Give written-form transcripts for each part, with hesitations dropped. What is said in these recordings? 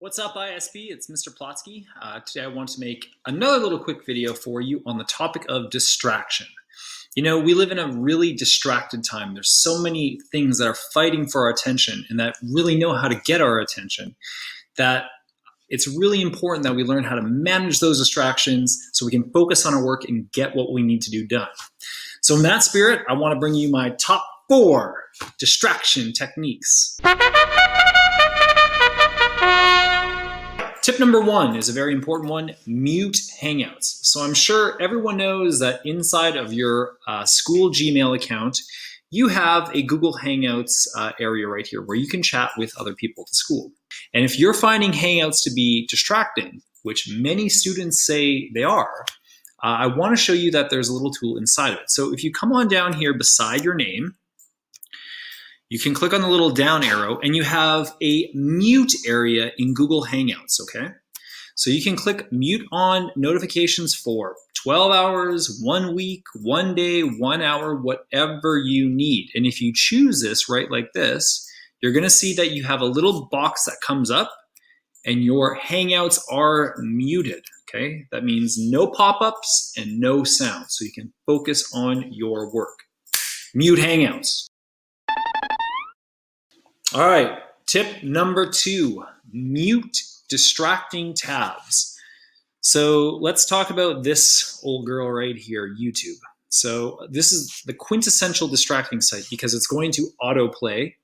What's up, ISB? It's Mr. Plotzki. Today I want to make another little quick video for you on the topic of distraction. You know, we live in a really distracted time. There's so many things that are fighting for our attention and that really know how to get our attention that it's really important that we learn how to manage those distractions so we can focus on our work and get what we need to do done. So in that spirit, I want to bring you my top 4 distraction techniques. Tip number 1 is a very important one: mute Hangouts. So I'm sure everyone knows that inside of your school Gmail account, you have a Google Hangouts area right here where you can chat with other people at the school. And if you're finding Hangouts to be distracting, which many students say they are, I want to show you that there's a little tool inside of it. So if you come on down here beside your name, you can click on the little down arrow and you have a mute area in Google Hangouts, okay? So you can click mute on notifications for 12 hours, 1 week, 1 day, 1 hour, whatever you need. And if you choose this right like this, you're gonna see that you have a little box that comes up and your Hangouts are muted, okay? That means no pop-ups and no sound, so you can focus on your work. Mute Hangouts. All right, tip number 2, mute distracting tabs. So let's talk about this old girl right here, YouTube. So this is the quintessential distracting site because it's going to autoplay.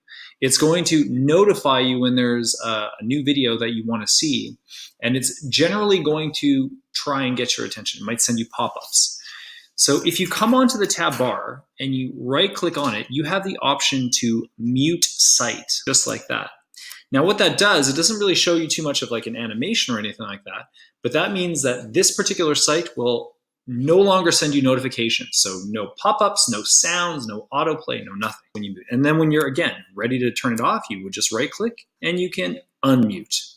It's going to notify you when there's a new video that you want to see. And it's generally going to try and get your attention. It might send you pop-ups. So if you come onto the tab bar and you right click on it, you have the option to mute site, just like that. Now what that does, it doesn't really show you too much of like an animation or anything like that, but that means that this particular site will no longer send you notifications. So no pop-ups, no sounds, no autoplay, no nothing when you mute. And then when you're, again, ready to turn it off, you would just right click and you can unmute.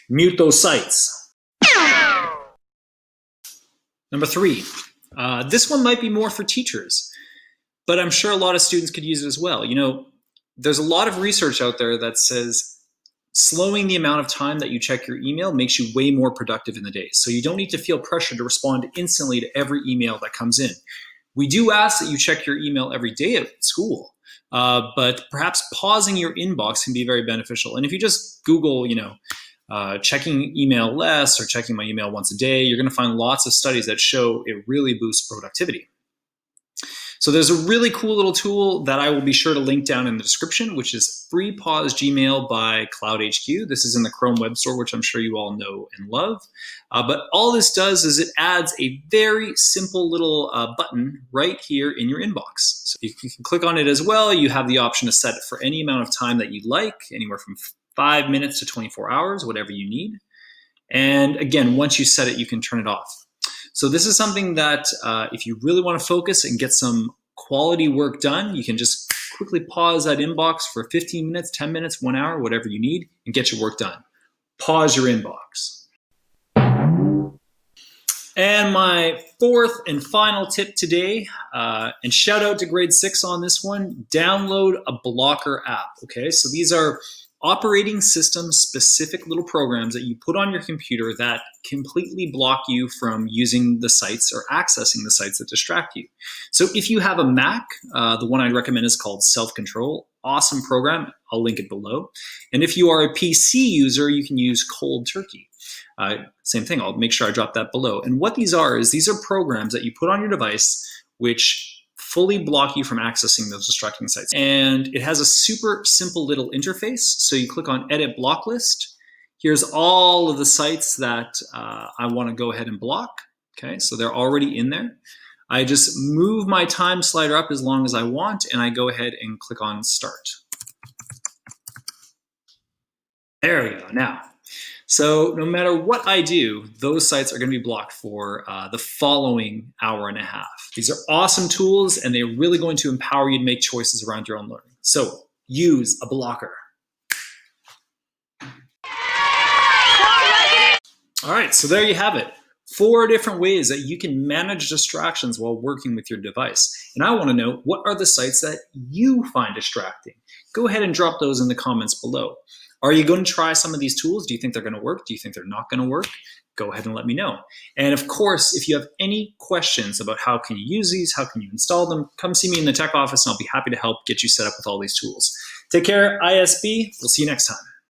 Mute those sites. Number 3. This one might be more for teachers, but I'm sure a lot of students could use it as well. You know, there's a lot of research out there that says slowing the amount of time that you check your email makes you way more productive in the day. So you don't need to feel pressure to respond instantly to every email that comes in. We do ask that you check your email every day at school, but perhaps pausing your inbox can be very beneficial. And if you just Google, checking email less or checking my email once a day, you're going to find lots of studies that show it really boosts productivity. So there's a really cool little tool that I will be sure to link down in the description, which is Free Pause Gmail by CloudHQ. This is in the Chrome web store, which I'm sure you all know and love. But all this does is it adds a very simple little button right here in your inbox. So you can click on it as well. You have the option to set it for any amount of time that you like, anywhere from 5 minutes to 24 hours, whatever you need. And again, once you set it, you can turn it off. So this is something that if you really want to focus and get some quality work done, you can just quickly pause that inbox for 15 minutes, 10 minutes, 1 hour, whatever you need, and get your work done. Pause your inbox. And my 4th and final tip today, and shout out to grade 6 on this one, download a blocker app, okay? So these are operating system specific little programs that you put on your computer that completely block you from using the sites or accessing the sites that distract you. So if you have a Mac, the one I'd recommend is called Self-Control. Awesome program. I'll link it below. And if you are a PC user, you can use Cold Turkey. Same thing. I'll make sure I drop that below. And what these are is these are programs that you put on your device which fully block you from accessing those distracting sites. And it has a super simple little interface. So you click on Edit Block List. Here's all of the sites that I want to go ahead and block. Okay, so they're already in there. I just move my time slider up as long as I want, and I go ahead and click on Start. There we go. Now, so no matter what I do, those sites are going to be blocked for the following hour and a half. These are awesome tools, and they're really going to empower you to make choices around your own learning. So use a blocker. All right, so there you have it. 4 different ways that you can manage distractions while working with your device. And I want to know, what are the sites that you find distracting? Go ahead and drop those in the comments below. Are you going to try some of these tools? Do you think they're going to work? Do you think they're not going to work? Go ahead and let me know. And of course, if you have any questions about how can you use these, how can you install them, come see me in the tech office and I'll be happy to help get you set up with all these tools. Take care, ISB. We'll see you next time.